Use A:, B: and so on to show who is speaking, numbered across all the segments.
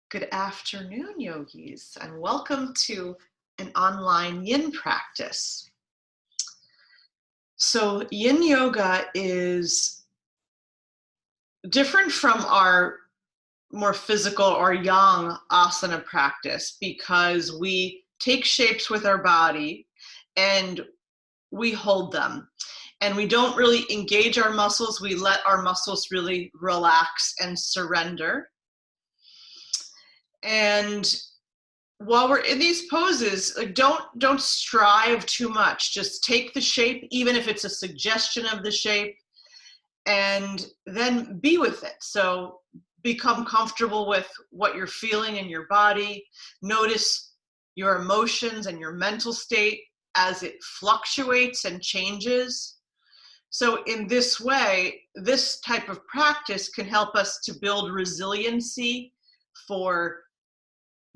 A: Good afternoon, yogis, and welcome to an online yin practice. So, yin yoga is different from our more physical or yang asana practice because we take shapes with our body and we hold them. And we don't really engage our muscles, we let our muscles really relax and surrender. And while we're in these poses, like don't strive too much. Just take the shape, even if it's a suggestion of the shape, and then be with it. So become comfortable with what you're feeling in your body. Notice your emotions and your mental state as it fluctuates and changes. So in this way, this type of practice can help us to build resiliency for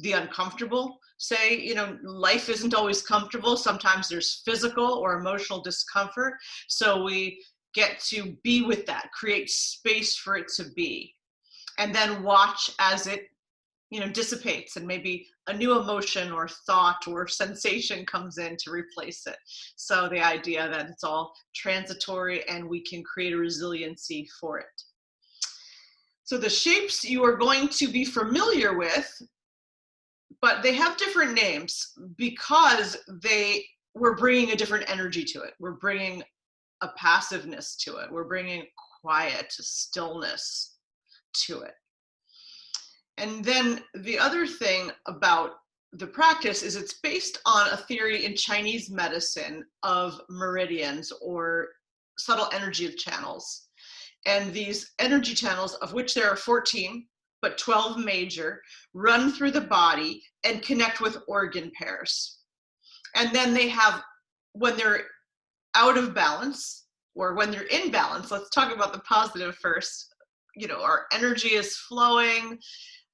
A: the uncomfortable. Say, life isn't always comfortable. Sometimes there's physical or emotional discomfort. So we get to be with that, create space for it to be, and then watch as it, dissipates, and maybe a new emotion or thought or sensation comes in to replace it. So the idea that it's all transitory and we can create a resiliency for it. So the shapes you are going to be familiar with, but they have different names because we're bringing a different energy to it. We're bringing a passiveness to it. We're bringing quiet, stillness to it. And then the other thing about the practice is it's based on a theory in Chinese medicine of meridians, or subtle energy channels. And these energy channels, of which there are 14, but 12 major, run through the body and connect with organ pairs. And then they have, when they're out of balance, or when they're in balance, let's talk about the positive first. Our energy is flowing,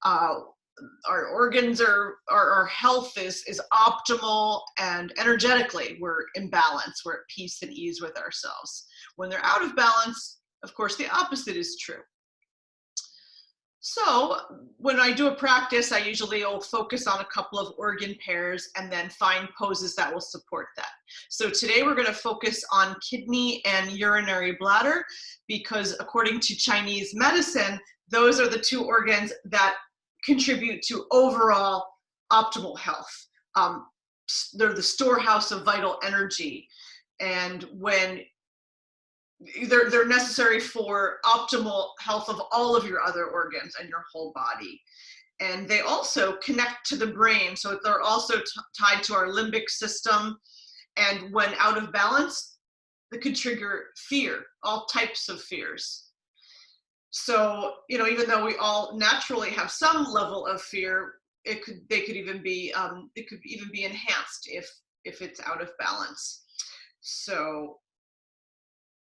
A: our organs our health is optimal, and energetically we're in balance, we're at peace and ease with ourselves. When they're out of balance, of course, the opposite is true. So when I do a practice, I usually will focus on a couple of organ pairs and then find poses that will support that. So today we're going to focus on kidney and urinary bladder, because according to Chinese medicine, those are the two organs that contribute to overall optimal health. They're the storehouse of vital energy, and when they're necessary for optimal health of all of your other organs and your whole body. And they also connect to the brain, so they're also tied to our limbic system. And when out of balance, they could trigger fear, all types of fears. So, even though we all naturally have some level of fear, it could even be enhanced if it's out of balance. So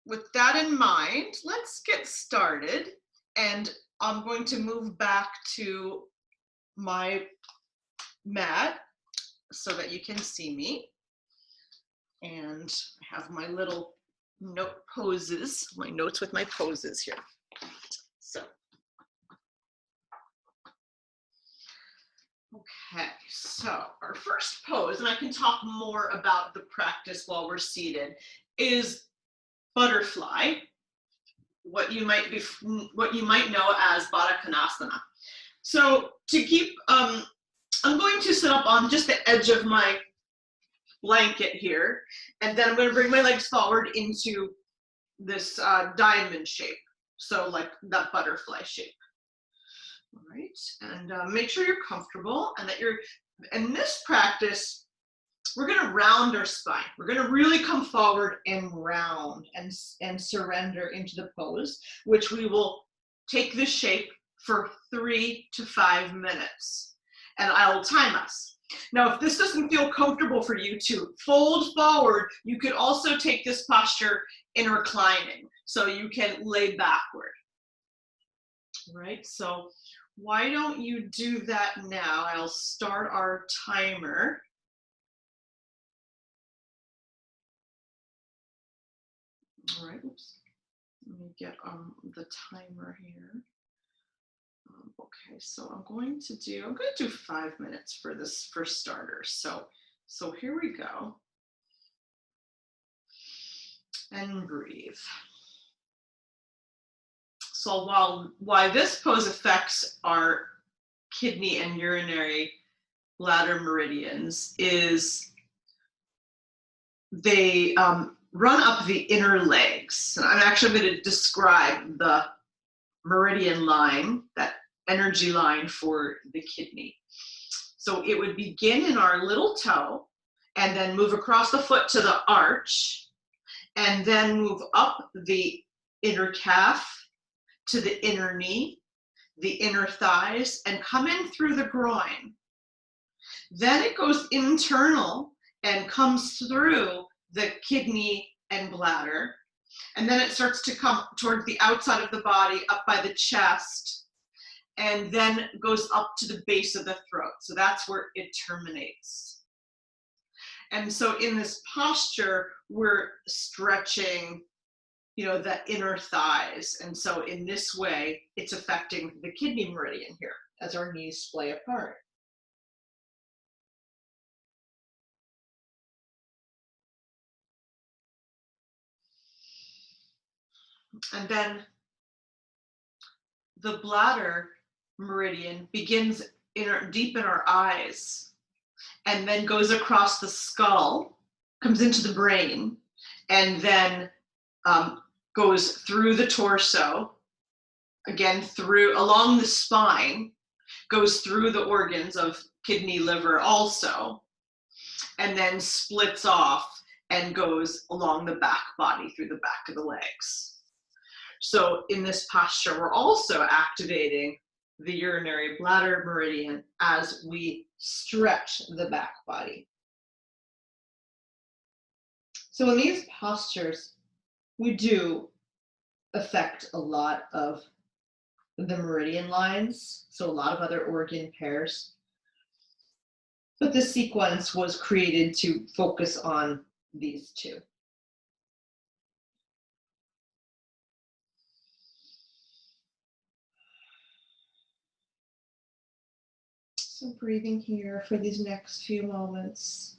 A: with that in mind, let's get started. And I'm going to move back to my mat so that you can see me. And I have my little note poses, my notes with my poses here. So, okay, so our first pose, and I can talk more about the practice while we're seated, is butterfly, what you might know as Baddha Konasana. So to keep, I'm going to sit up on just the edge of my blanket here, and then I'm going to bring my legs forward into this diamond shape, so like that butterfly shape. All right, and make sure you're comfortable, and that in this practice, we're going to round our spine. We're going to really come forward and round and surrender into the pose, which we will take this shape for 3 to 5 minutes. And I will time us. Now, if this doesn't feel comfortable for you to fold forward, you could also take this posture in reclining. So you can lay backward. All right, so why don't you do that now? I'll start our timer. All right, oops. Let me get the timer here. Okay, so I'm going to do 5 minutes for this for starters. So here we go. And breathe. So why this pose affects our kidney and urinary bladder meridians is they run up the inner legs. And I'm actually going to describe the meridian line, that energy line for the kidney. So it would begin in our little toe and then move across the foot to the arch and then move up the inner calf to the inner knee, the inner thighs, and come in through the groin. Then it goes internal and comes through the kidney and bladder. And then it starts to come towards the outside of the body, up by the chest, and then goes up to the base of the throat. So that's where it terminates. And so in this posture, we're stretching, the inner thighs. And so in this way, it's affecting the kidney meridian here as our knees splay apart. And then the bladder meridian begins deep in our eyes and then goes across the skull, comes into the brain, and then goes through the torso, again along the spine, goes through the organs of kidney, liver also, and then splits off and goes along the back body through the back of the legs. So in this posture, we're also activating the urinary bladder meridian as we stretch the back body. So in these postures, we do affect a lot of the meridian lines, so a lot of other organ pairs. But this sequence was created to focus on these two. So breathing here for these next few moments.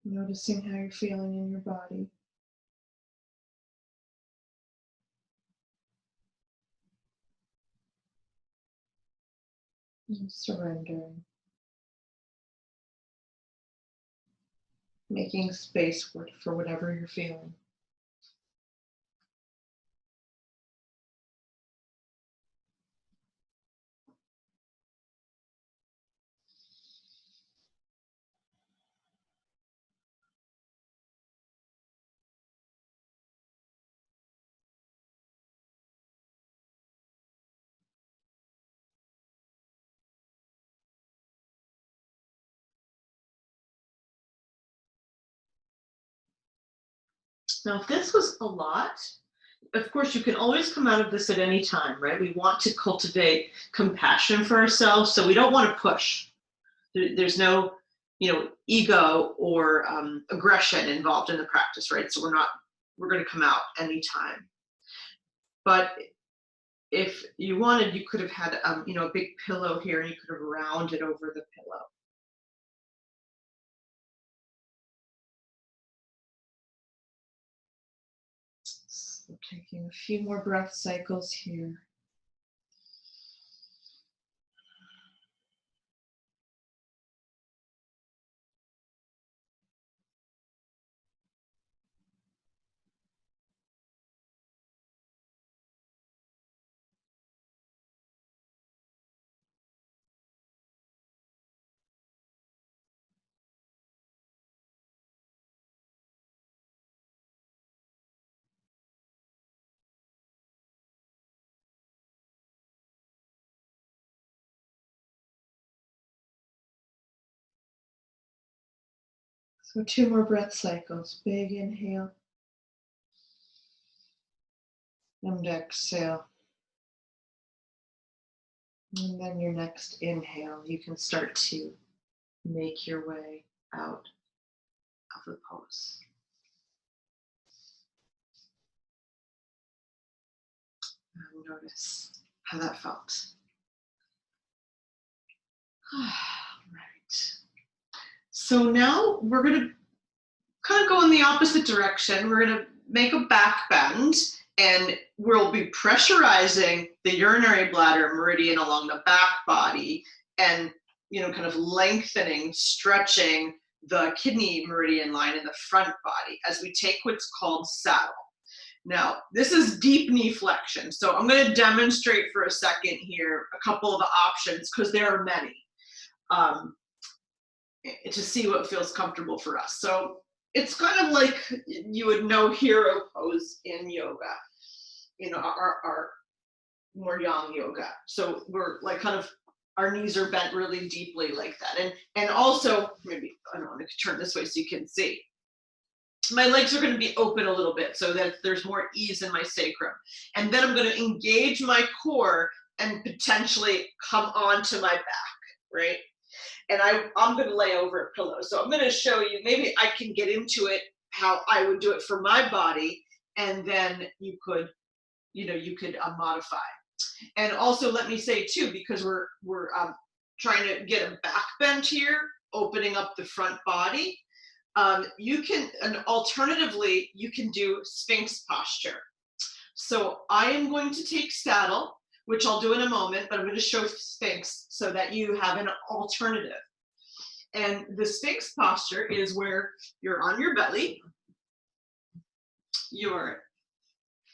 A: Noticing how you're feeling in your body. And surrendering. Making space for whatever you're feeling. Now, if this was a lot, of course, you can always come out of this at any time, right? We want to cultivate compassion for ourselves, so we don't want to push. There's no, ego or aggression involved in the practice, right? So we're going to come out anytime. But if you wanted, you could have had, a big pillow here, and you could have rounded over the pillow. So taking a few more breath cycles here. So 2 more breath cycles. Big inhale and exhale. And then your next inhale, you can start to make your way out of the pose. And notice how that felt. All right. So now we're going to kind of go in the opposite direction. We're going to make a back bend, and we'll be pressurizing the urinary bladder meridian along the back body, and kind of lengthening, stretching the kidney meridian line in the front body as we take what's called saddle. Now, this is deep knee flexion. So I'm going to demonstrate for a second here a couple of options, because there are many, to see what feels comfortable for us. So it's kind of like you would know hero pose in yoga, our more yang yoga. So we're like kind of, our knees are bent really deeply like that. And also, maybe, I don't know, I could turn this way so you can see. My legs are going to be open a little bit so that there's more ease in my sacrum. And then I'm going to engage my core and potentially come onto my back, right? And I'm going to lay over a pillow. So I'm going to show you, maybe I can get into it, how I would do it for my body. And then you could modify. And also let me say too, because we're trying to get a back bend here, opening up the front body. Alternatively, you can do Sphinx posture. So I am going to take saddle, which I'll do in a moment, but I'm going to show Sphinx so that you have an alternative. And the Sphinx posture is where you're on your belly, your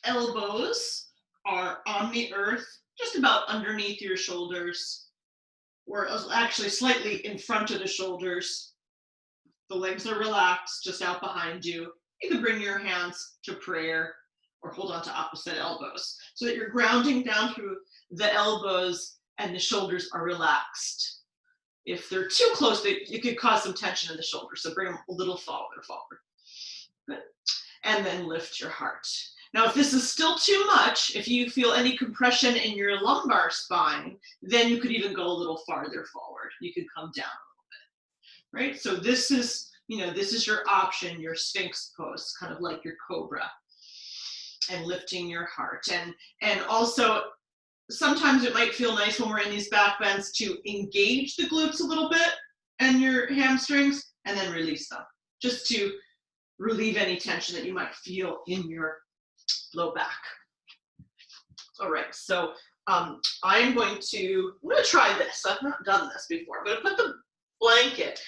A: elbows are on the earth, just about underneath your shoulders, or actually slightly in front of the shoulders. The legs are relaxed, just out behind you. You can bring your hands to prayer or hold on to opposite elbows so that you're grounding down through the elbows and the shoulders are relaxed. If they're too close, you could cause some tension in the shoulders. So bring them a little forward. Good. And then lift your heart. Now, if this is still too much, if you feel any compression in your lumbar spine, then you could even go a little farther forward. You could come down a little bit, right? So this is your option, your Sphinx pose, kind of like your cobra, and lifting your heart. And also, sometimes it might feel nice when we're in these back bends to engage the glutes a little bit and your hamstrings, and then release them, just to relieve any tension that you might feel in your low back. All right, so I'm going to try this. I've not done this before. I'm going to put the blanket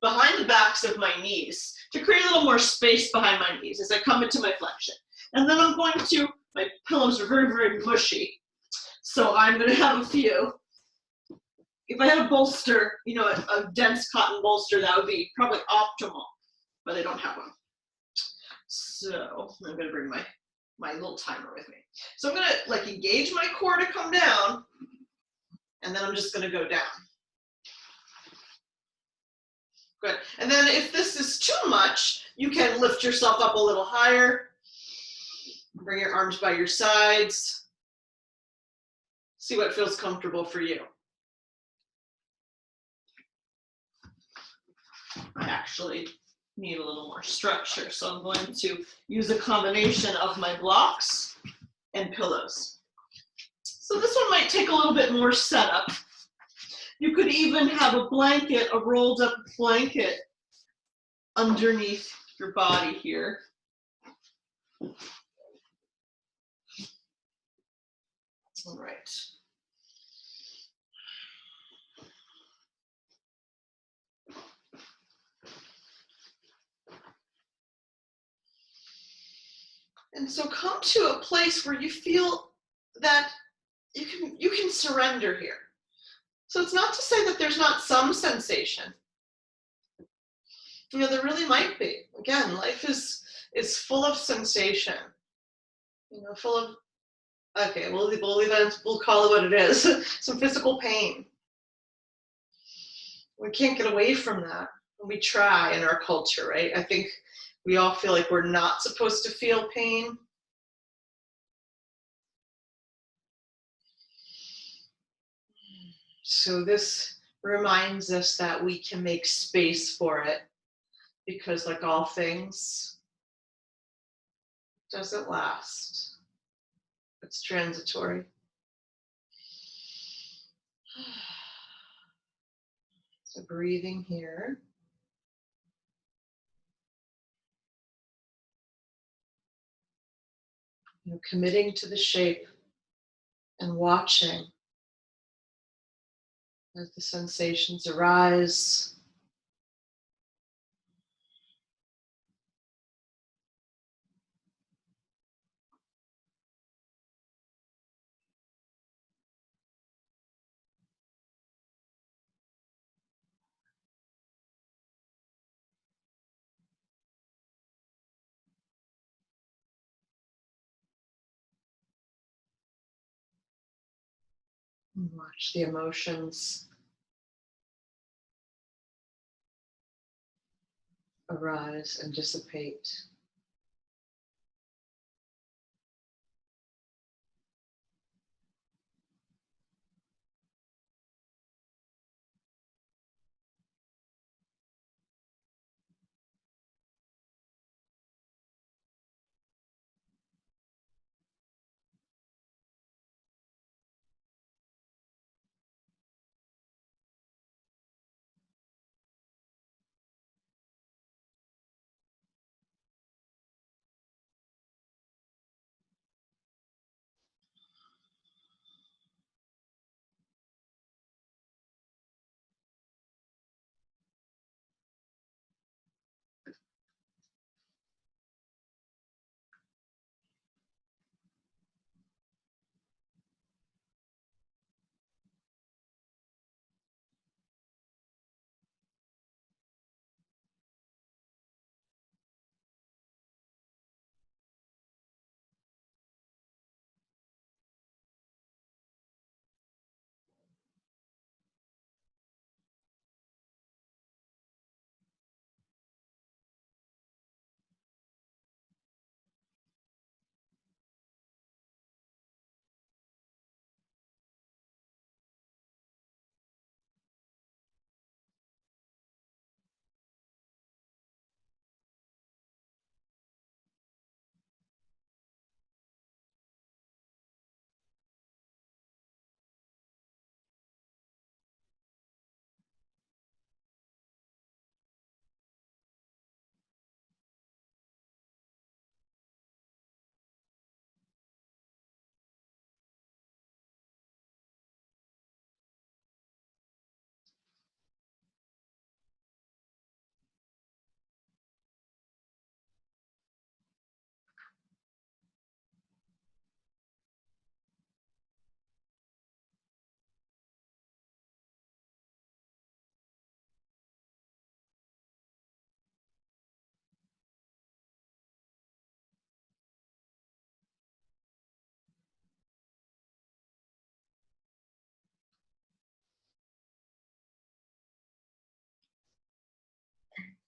A: behind the backs of my knees to create a little more space behind my knees as I come into my flexion. And then I'm going to, my pillows are very, very mushy, so I'm going to have a few. If I had a bolster, a dense cotton bolster, that would be probably optimal, but I don't have one. So I'm going to bring my little timer with me. So I'm going to engage my core to come down, and then I'm just going to go down. Good. And then if this is too much, you can lift yourself up a little higher. Bring your arms by your sides. See what feels comfortable for you. I actually need a little more structure, so I'm going to use a combination of my blocks and pillows. So this one might take a little bit more setup. You could even have a blanket, a rolled up blanket underneath your body here. All right. And so come to a place where you feel that you can surrender here. So it's not to say that there's not some sensation. There really might be. Again, life is full of sensation. Full of, okay, we'll call it what it is. Some physical pain. We can't get away from that. We try in our culture, right? I think we all feel like we're not supposed to feel pain. So this reminds us that we can make space for it, because like all things, it doesn't last. It's transitory. So breathing here. Committing to the shape and watching as the sensations arise. And watch the emotions arise and dissipate.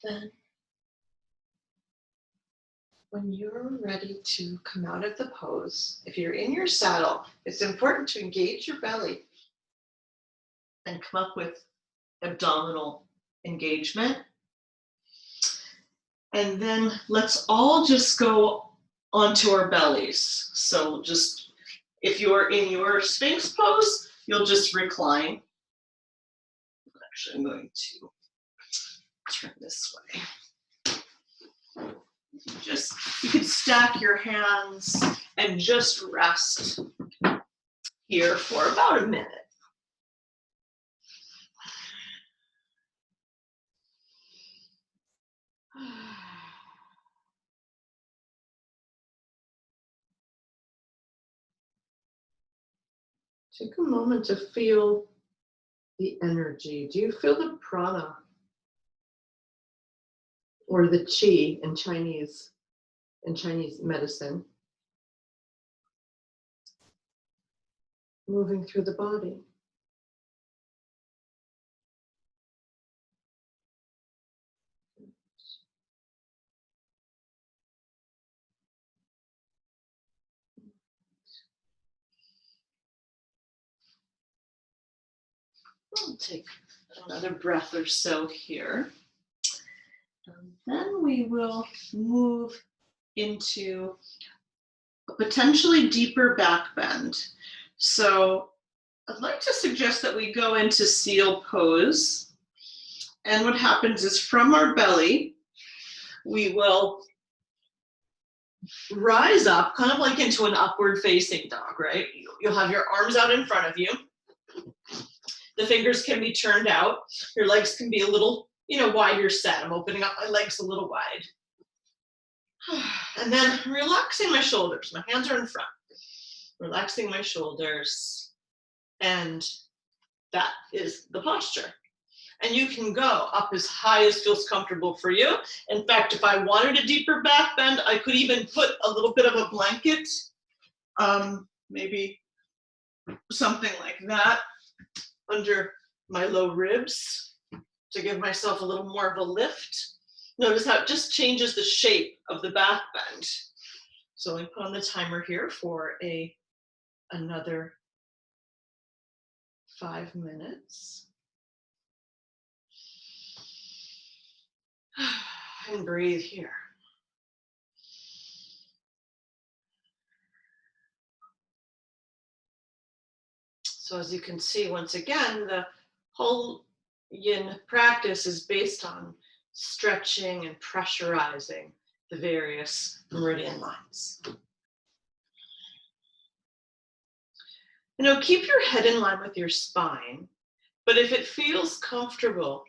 A: Then, when you're ready to come out of the pose, if you're in your saddle, it's important to engage your belly and come up with abdominal engagement. And then let's all just go onto our bellies. So just, if you're in your Sphinx pose, you'll just recline. Actually, I'm going to turn this way. Just, you can stack your hands and just rest here for about a minute. Take a moment to feel the energy. Do you feel the prana or the qi in Chinese medicine moving through the body? I'll take another breath or so here. And then we will move into a potentially deeper back bend. So I'd like to suggest that we go into seal pose. And what happens is from our belly, we will rise up kind of like into an upward facing dog, right? You'll have your arms out in front of you. The fingers can be turned out. Your legs can be a little, wider set. I'm opening up my legs a little wide. And then relaxing my shoulders. My hands are in front. Relaxing my shoulders. And that is the posture. And you can go up as high as feels comfortable for you. In fact, if I wanted a deeper back bend, I could even put a little bit of a blanket, maybe something like that under my low ribs to give myself a little more of a lift. Notice how it just changes the shape of the back bend. So I put on the timer here for another 5 minutes. And breathe here. So as you can see, once again, the whole Yin practice is based on stretching and pressurizing the various meridian lines. Keep your head in line with your spine, but if it feels comfortable,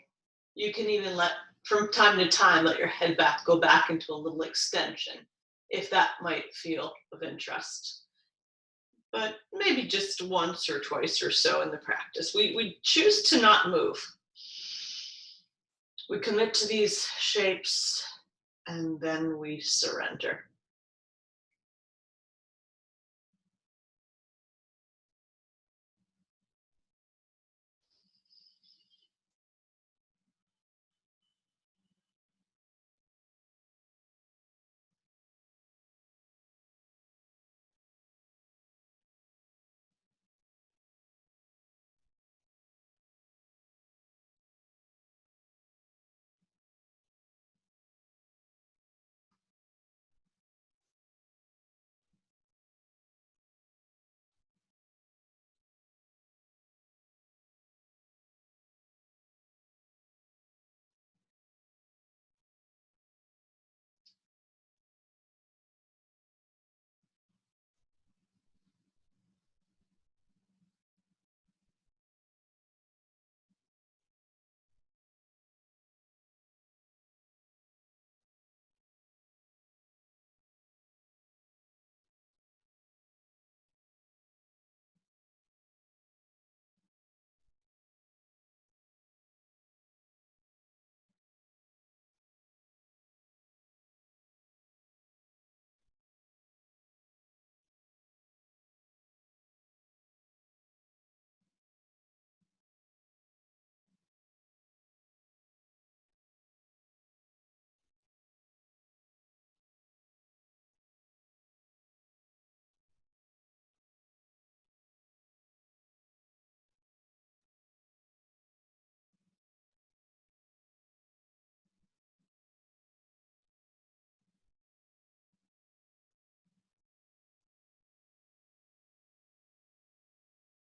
A: you can even from time to time, let your head go back into a little extension, if that might feel of interest. But maybe just once or twice or so in the practice. We choose to not move. We commit to these shapes and then we surrender.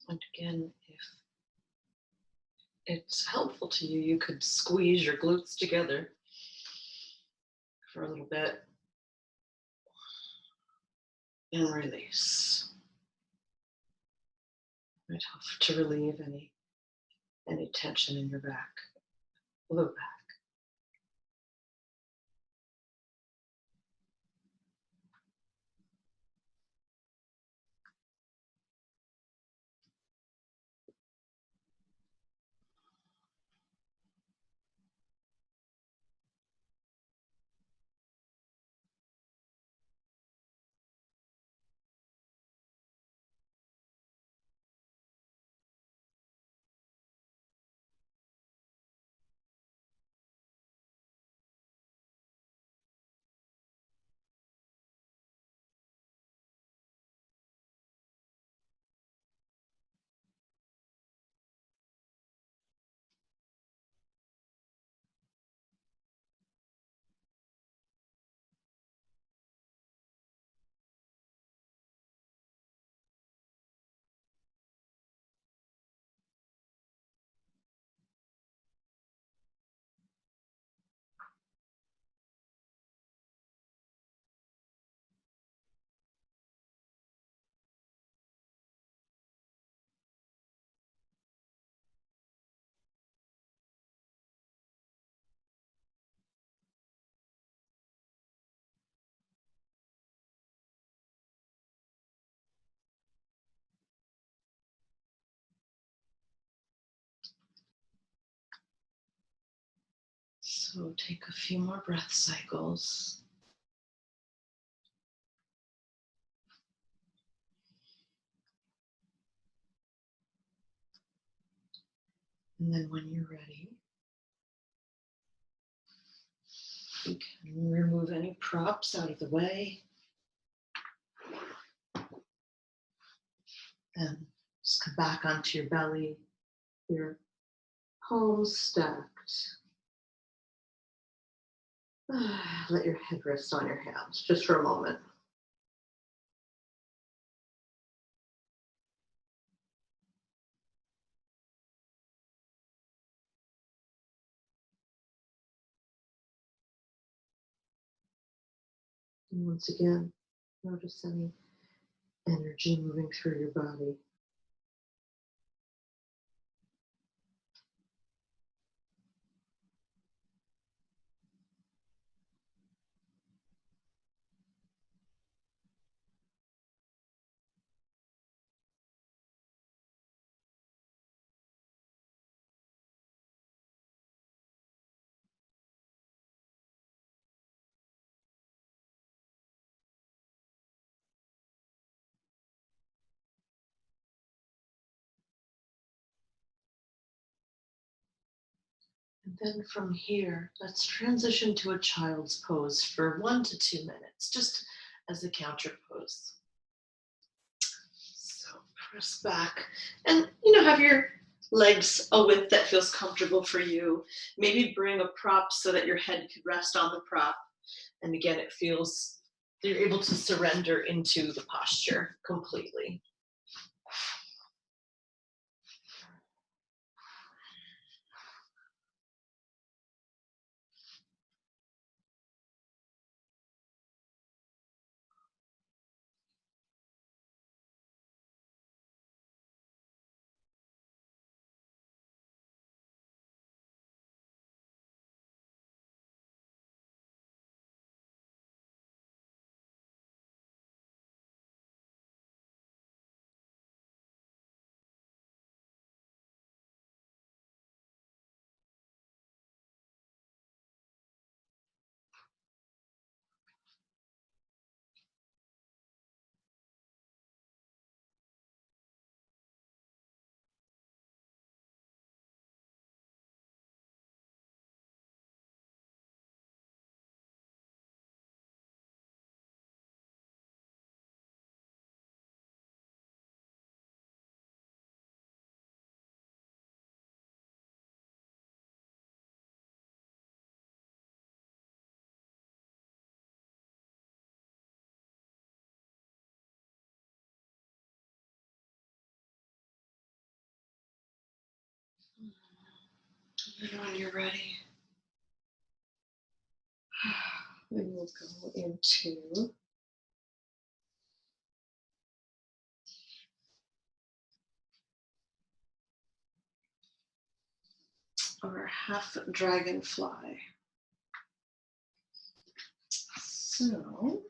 A: And again, if it's helpful to you, you could squeeze your glutes together for a little bit and release. It might help to relieve any tension in your back, low back. So take a few more breath cycles. And then when you're ready, you can remove any props out of the way. And just come back onto your belly, your palms stacked. Let your head rest on your hands just for a moment. And once again, notice any energy moving through your body. And then from here, let's transition to a child's pose for 1 to 2 minutes, just as a counter pose. So press back and, have your legs a width that feels comfortable for you. Maybe bring a prop so that your head could rest on the prop. And again, it feels you're able to surrender into the posture completely. And when you're ready, we will go into our half dragonfly. So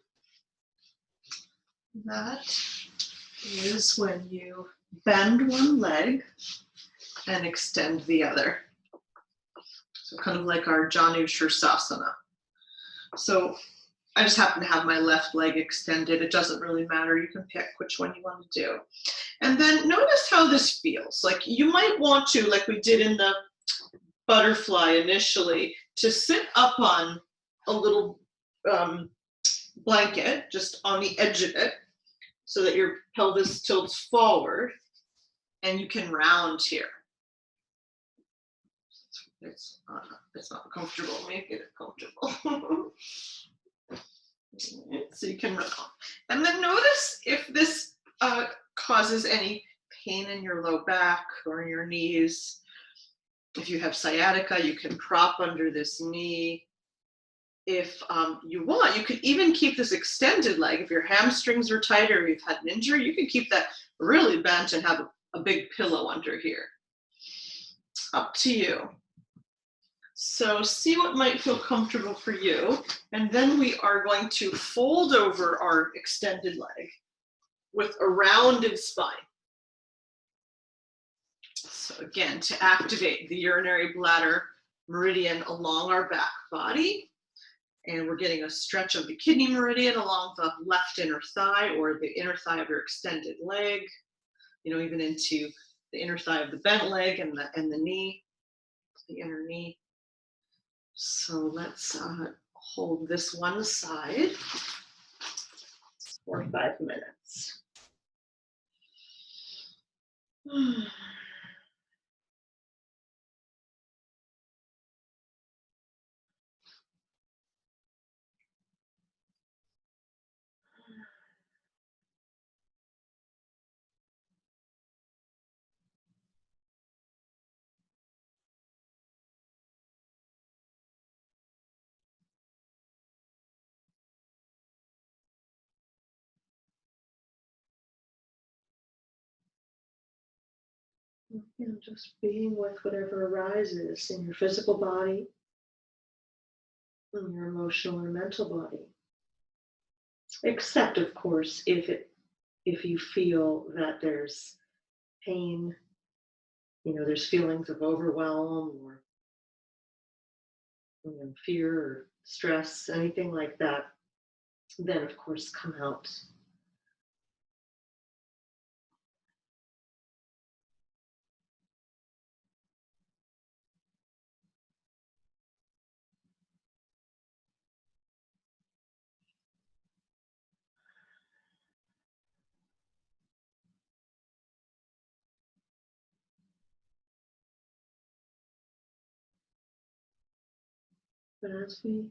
A: that is when you bend one leg and extend the other. So kind of like our Janu Shirsasana. So I just happen to have my left leg extended. It doesn't really matter. You can pick which one you want to do. And then notice how this feels. Like you might want to, like we did in the butterfly initially, to sit up on a little blanket, just on the edge of it, so that your pelvis tilts forward and you can round here. It's not comfortable. Make it comfortable. So you can round. And then notice if this causes any pain in your low back or in your knees. If you have sciatica, you can prop under this knee. If you want, you could even keep this extended leg. If your hamstrings are tight or you've had an injury, you can keep that really bent and have a big pillow under here. Up to you. So see what might feel comfortable for you. And then we are going to fold over our extended leg with a rounded spine. So again, to activate the urinary bladder meridian along our back body. And we're getting a stretch of the kidney meridian along the left inner thigh or the inner thigh of your extended leg, even into the inner thigh of the bent leg and the knee, the inner knee. So let's hold this one side for 5 minutes. Just being with whatever arises in your physical body, in your emotional or mental body. Except, of course, if you feel that there's pain, there's feelings of overwhelm or fear or stress, anything like that, then of course come out. But as we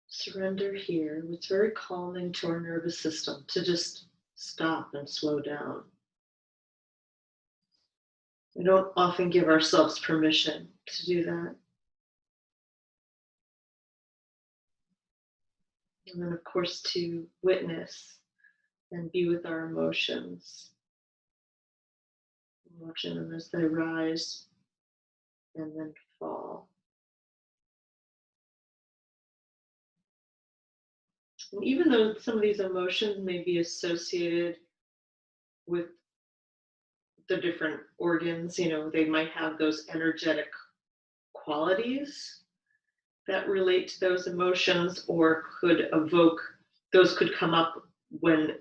A: surrender here, it's very calming to our nervous system to just stop and slow down. We don't often give ourselves permission to do that. And then, of course, to witness and be with our emotions, watching them as they rise and then fall. And even though some of these emotions may be associated with the different organs, they might have those energetic qualities that relate to those emotions or those could come up when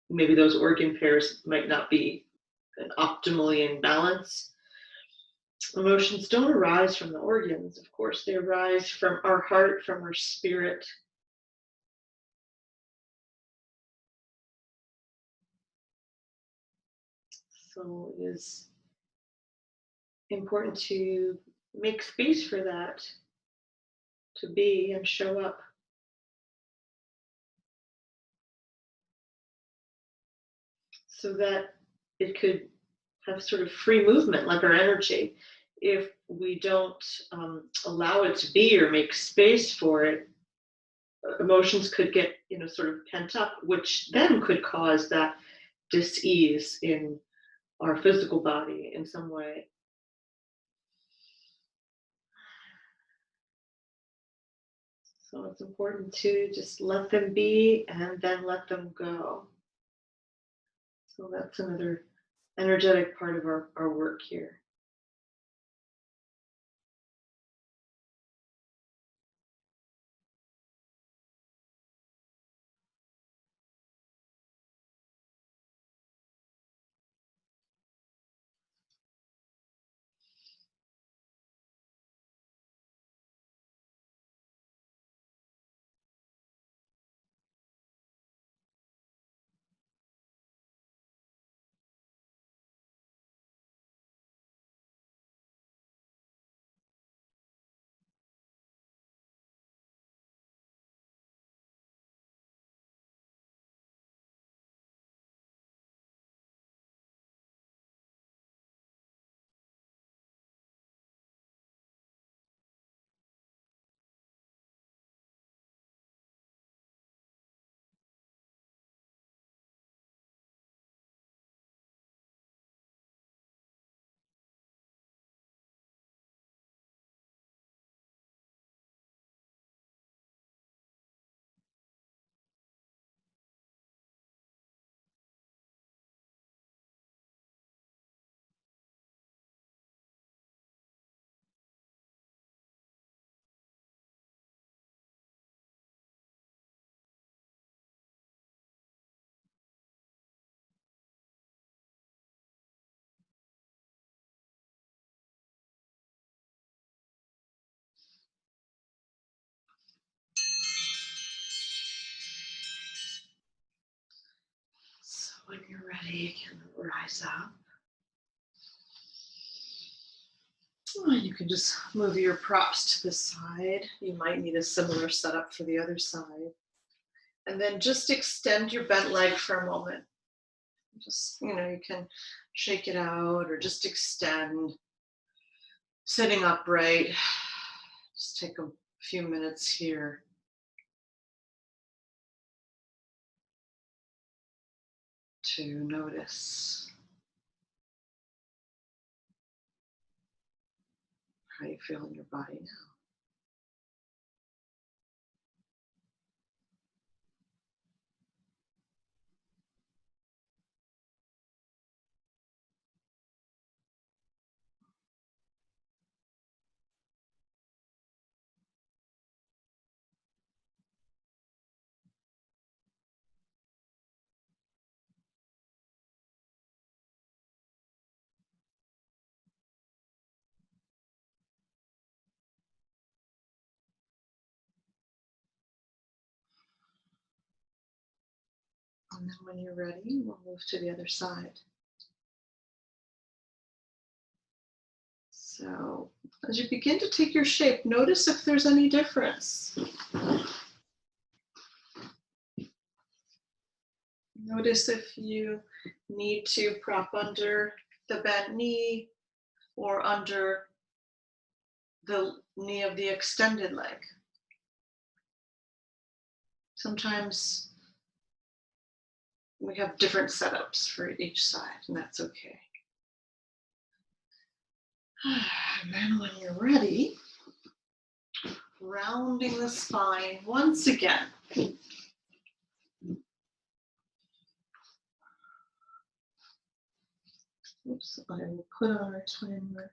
A: maybe those organ pairs might not be optimally in balance. Emotions don't arise from the organs, of course, they arise from our heart, from our spirit. So it is important to make space for that to be and show up. So that it could have sort of free movement, like our energy. If we don't allow it to be or make space for it, emotions could get, sort of pent up, which then could cause that dis-ease in our physical body in some way. So it's important to just let them be and then let them go. So that's another energetic part of our work here. When you're ready, you can rise up. You can just move your props to the side. You might need a similar setup for the other side. And then just extend your bent leg for a moment. Just, you can shake it out or just extend. Sitting upright. Just take a few minutes here. To notice how you feel in your body now. And then when you're ready, we'll move to the other side. So as you begin to take your shape, notice if there's any difference. Notice if you need to prop under the bent knee or under the knee of the extended leg. Sometimes we have different setups for each side, and that's okay. And then when you're ready, rounding the spine once again. Oops, I will put on our timer.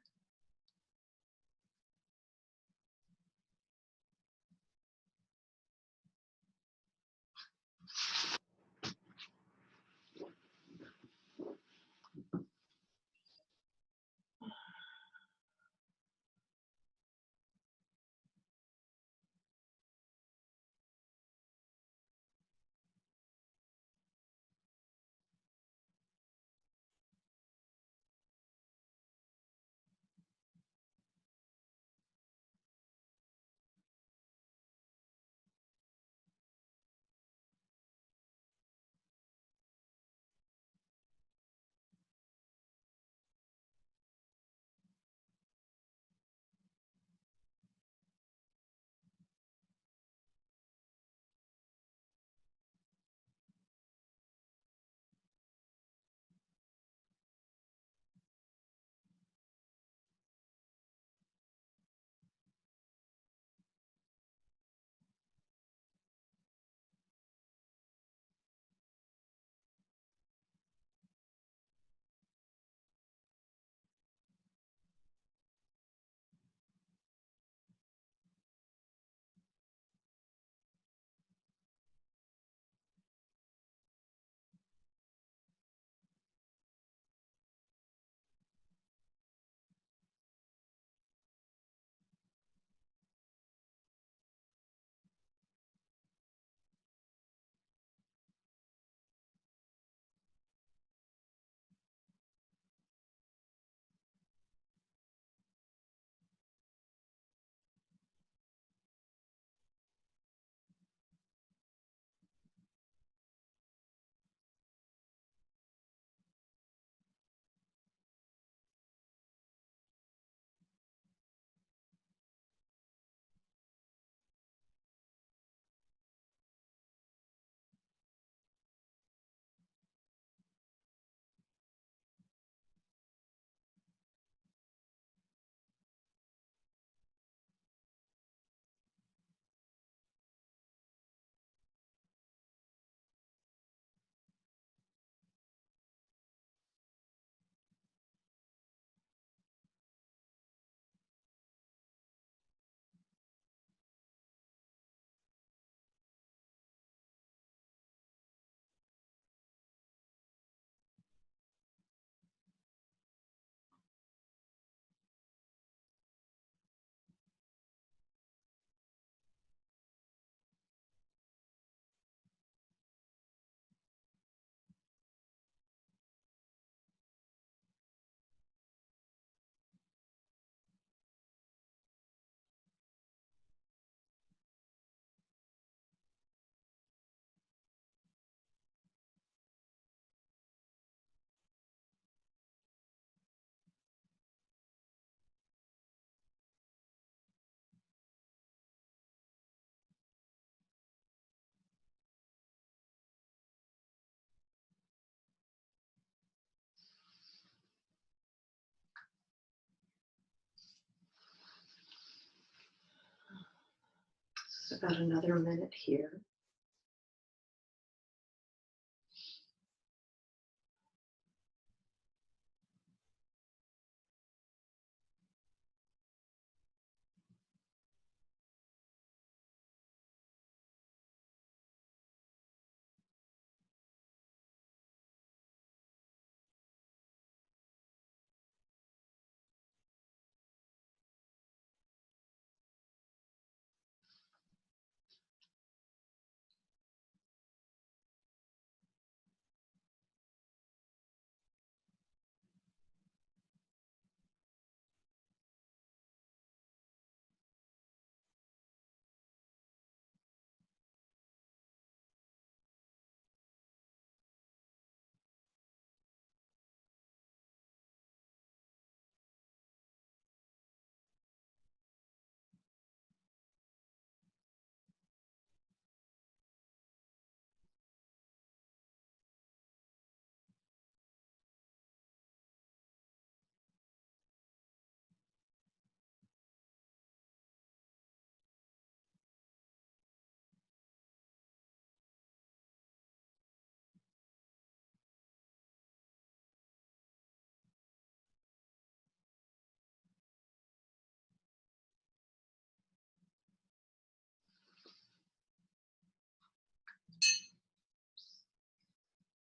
A: about another minute here.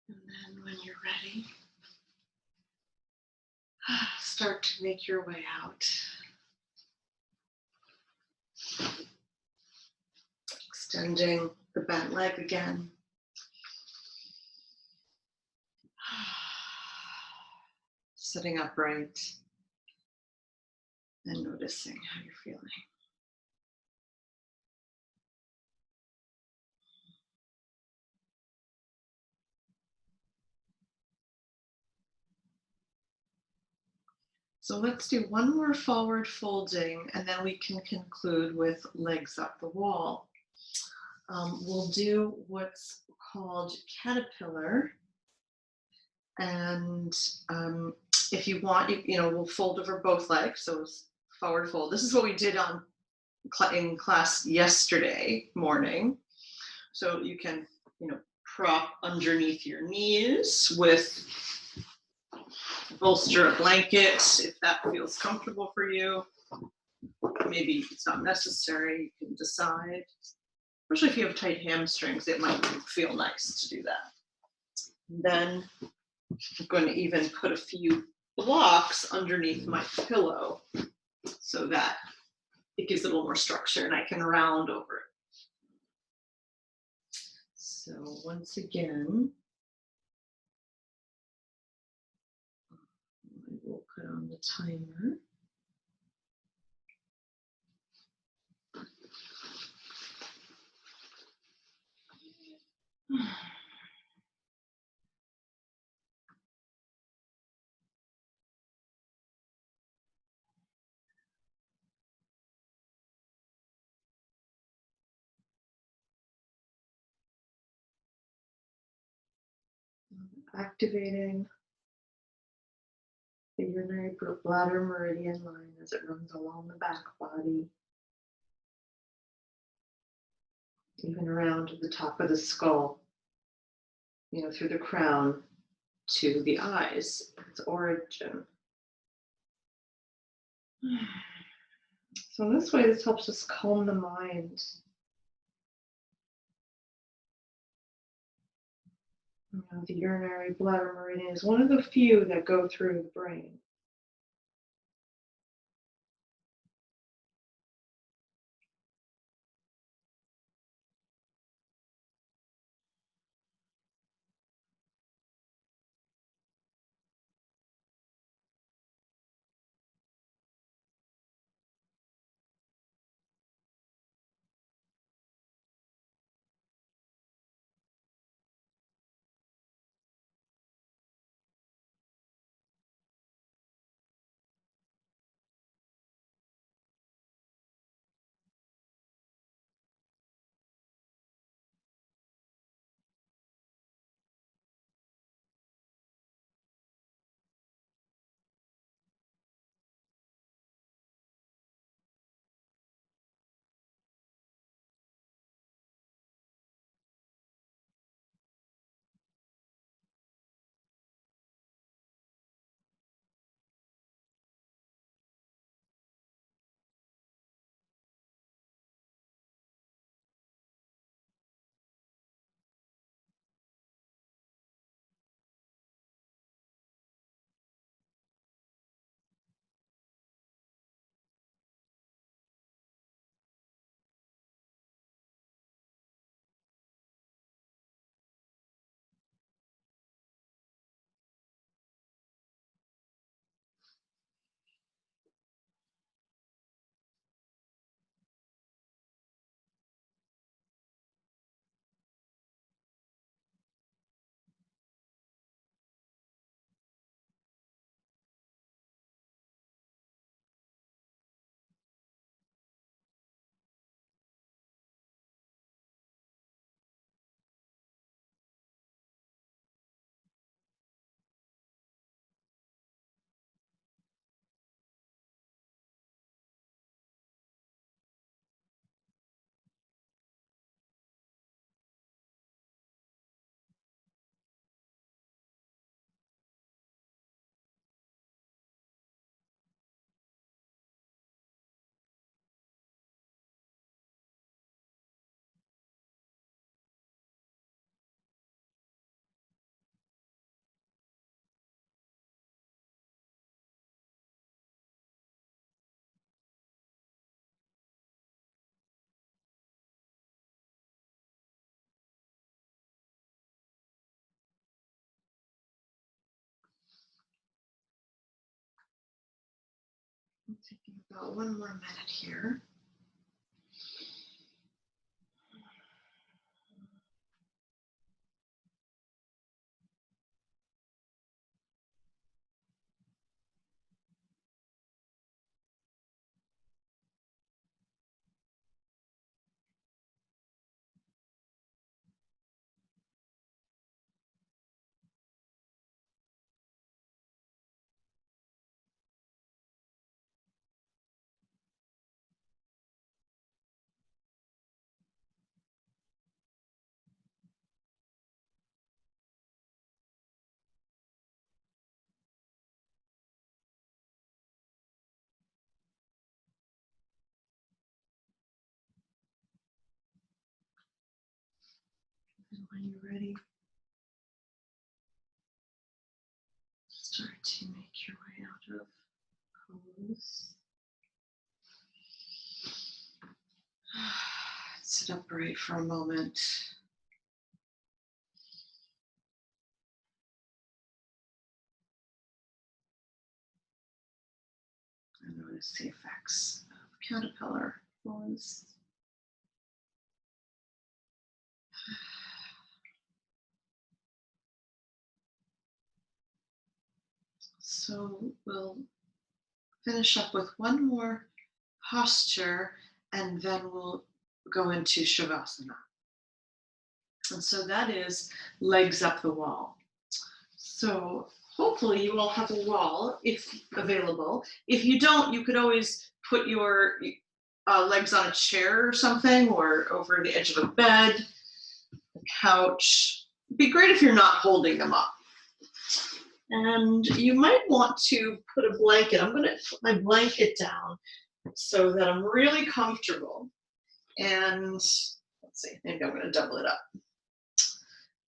A: And then when you're ready, start to make your way out. Extending the bent leg again. Sitting upright and noticing how you're feeling. So let's do one more forward folding and then we can conclude with legs up the wall. We'll do what's called caterpillar. And if you want, we'll fold over both legs. So forward fold. This is what we did in class yesterday morning. So you can, prop underneath your knees with bolster a blanket if that feels comfortable for you. Maybe it's not necessary, you can decide. Especially if you have tight hamstrings, it might feel nice to do that. And then I'm going to even put a few blocks underneath my pillow so that it gives it a little more structure and I can round over it. So once again, I will put on the timer. Activating the urinary bladder meridian line as it runs along the back body, even around to the top of the skull, through the crown to the eyes, its origin. So in this way, this helps us calm the mind. The urinary bladder meridian is one of the few that go through the brain. Taking about 1 more minute here. And when you're ready, start to make your way out of pose. Sit upright for a moment. And notice the effects of caterpillar pose. So we'll finish up with one more posture and then we'll go into Shavasana. And so that is legs up the wall. So hopefully you all have a wall if available. If you don't, you could always put your legs on a chair or something, or over the edge of a bed, a couch. It'd be great if you're not holding them up. And you might want to put a blanket. I'm going to put my blanket down so that I'm really comfortable. And let's see, maybe I'm going to double it up.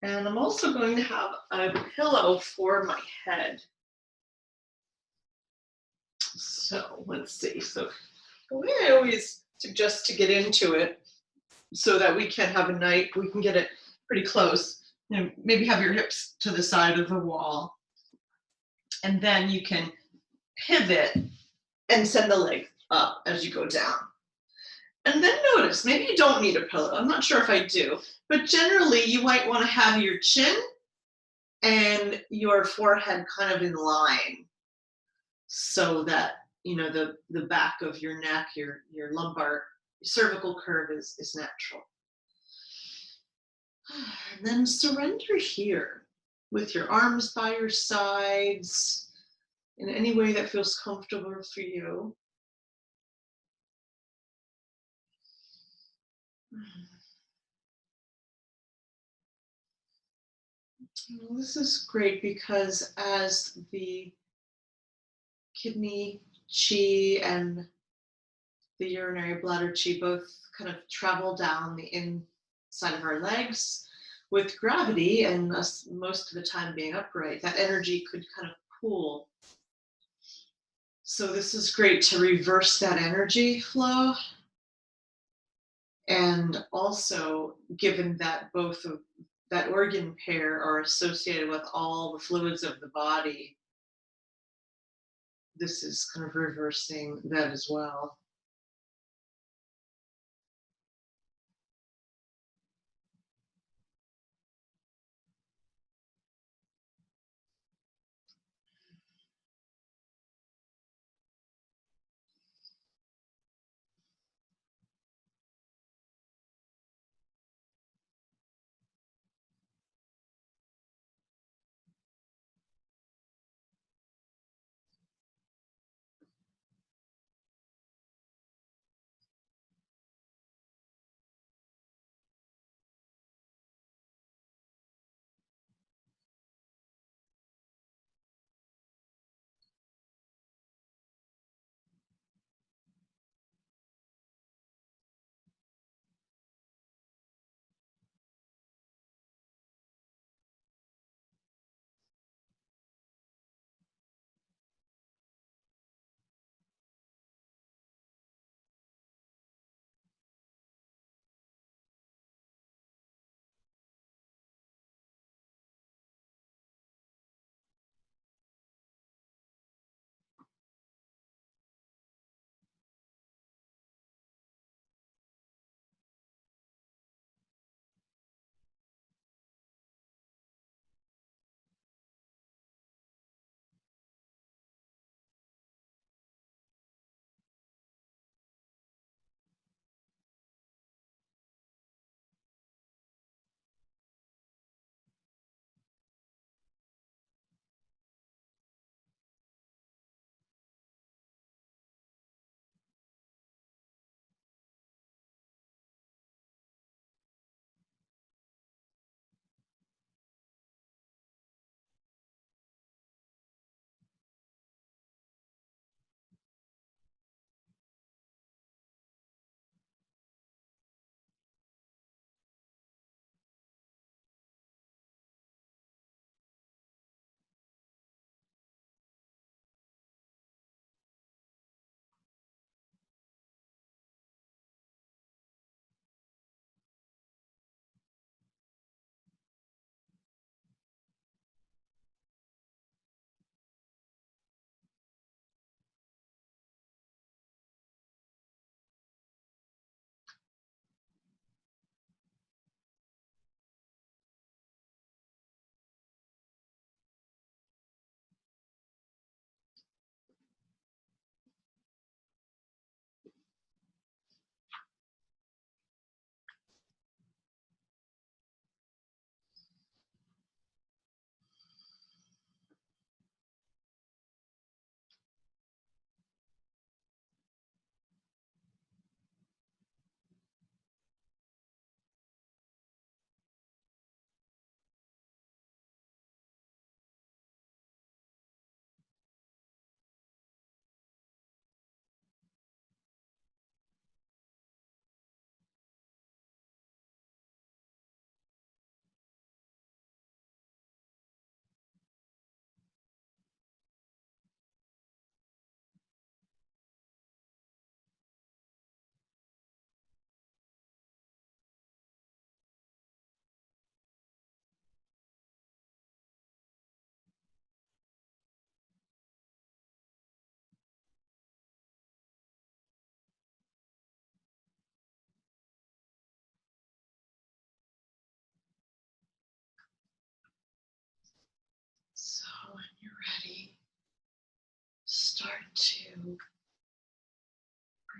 A: And I'm also going to have a pillow for my head. So let's see. So the way I always suggest to get into it so that we can have a night, we can get it pretty close. You know, maybe have your hips to the side of the wall. And then you can pivot and send the leg up as you go down. And then notice, maybe you don't need a pillow. I'm not sure if I do, but generally you might want to have your chin and your forehead kind of in line so that, you know, the back of your neck, your lumbar, cervical curve is natural. And then surrender here with your arms by your sides in any way that feels comfortable for you. Well, this is great because as the kidney chi and the urinary bladder chi both kind of travel down the inside of our legs with gravity, and us most of the time being upright, that energy could kind of pool. So this is great to reverse that energy flow. And also, given that both of that organ pair are associated with all the fluids of the body, this is kind of reversing that as well.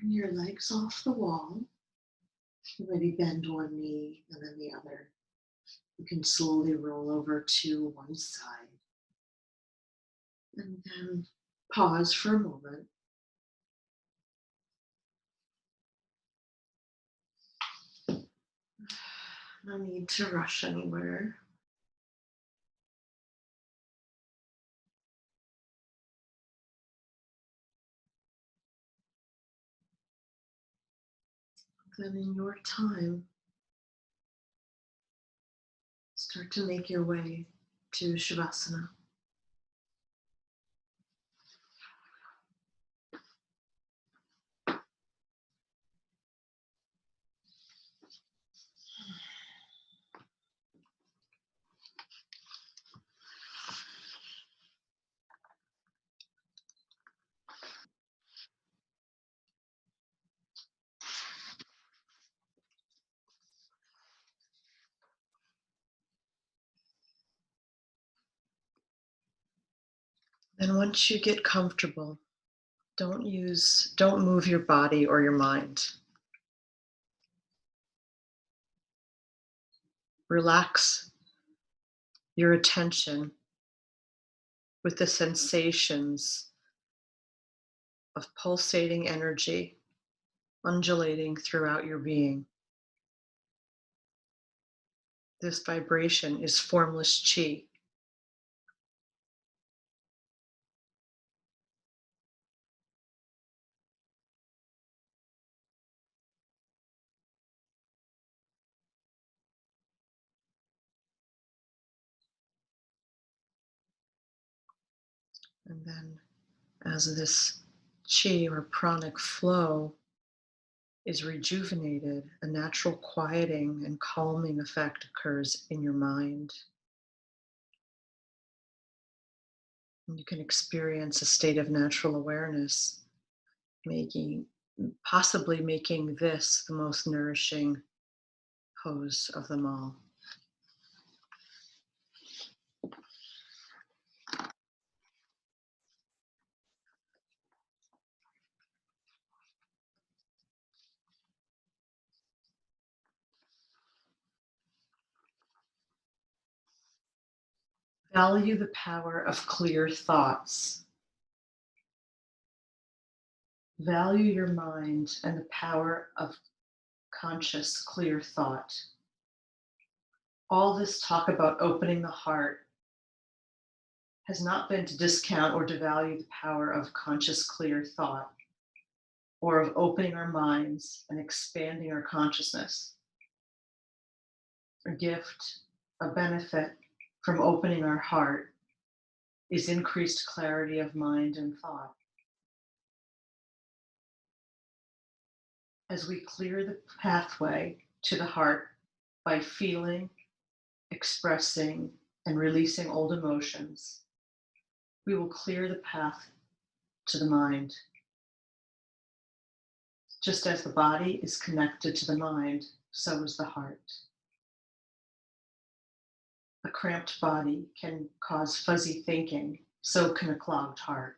A: Bring your legs off the wall. You maybe bend one knee and then the other. You can slowly roll over to one side. And then pause for a moment. No need to rush anywhere. Then in your time, start to make your way to Shavasana. Then once you get comfortable, don't move your body or your mind. Relax your attention with the sensations of pulsating energy undulating throughout your being. This vibration is formless chi. And then as this chi or pranic flow is rejuvenated, a natural quieting and calming effect occurs in your mind. And you can experience a state of natural awareness, possibly making this the most nourishing pose of them all. Value the power of clear thoughts. Value your mind and the power of conscious, clear thought. All this talk about opening the heart has not been to discount or devalue the power of conscious, clear thought, or of opening our minds and expanding our consciousness. A gift, a benefit from opening our heart is increased clarity of mind and thought. As we clear the pathway to the heart by feeling, expressing, and releasing old emotions, we will clear the path to the mind. Just as the body is connected to the mind, so is the heart. A cramped body can cause fuzzy thinking, so can a clogged heart.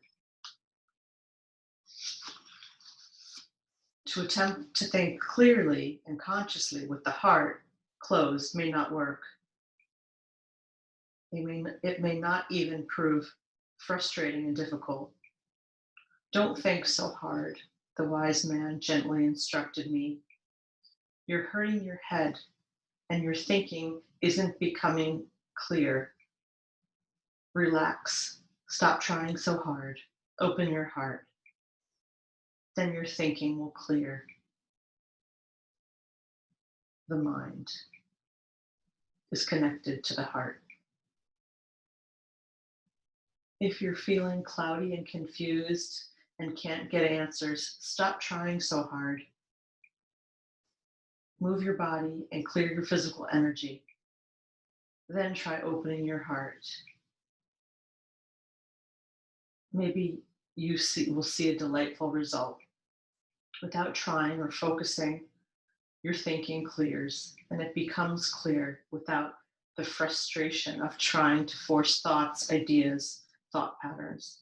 A: To attempt to think clearly and consciously with the heart closed may not work. It may not even prove frustrating and difficult. Don't think so hard, the wise man gently instructed me. You're hurting your head, and your thinking isn't becoming clear. Relax. Stop trying so hard. Open your heart. Then your thinking will clear. The mind is connected to the heart. If you're feeling cloudy and confused and can't get answers, stop trying so hard. Move your body and clear your physical energy. Then try opening your heart. Maybe will see a delightful result. Without trying or focusing, your thinking clears, and it becomes clear without the frustration of trying to force thoughts, ideas, thought patterns.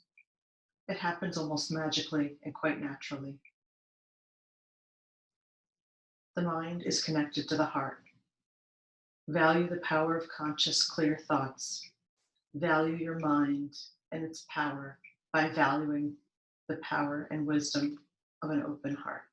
A: It happens almost magically and quite naturally. The mind is connected to the heart. Value the power of conscious, clear thoughts. Value your mind and its power by valuing the power and wisdom of an open heart.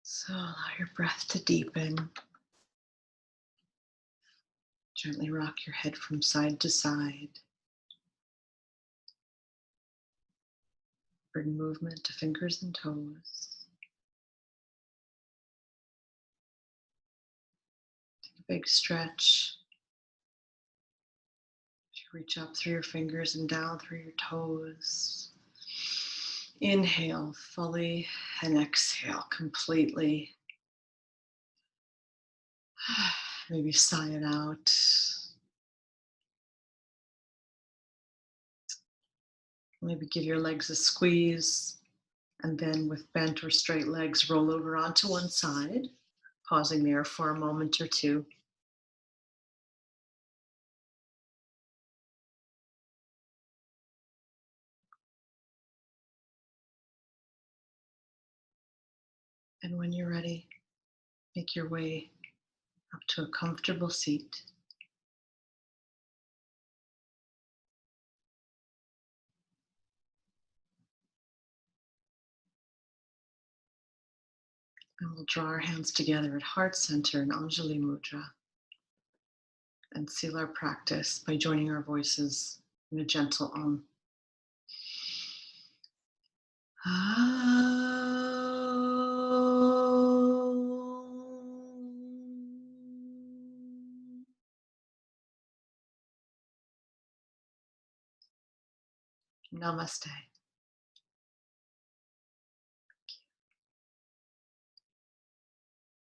A: So allow your breath to deepen. Gently rock your head from side to side. Bring movement to fingers and toes. Take a big stretch. Reach up through your fingers and down through your toes. Inhale fully and exhale completely. Maybe sigh it out. Maybe give your legs a squeeze, and then with bent or straight legs, roll over onto one side, pausing there for a moment or two. And when you're ready, make your way up to a comfortable seat. And we'll draw our hands together at heart center in Anjali Mudra and seal our practice by joining our voices in a gentle Om. Namaste.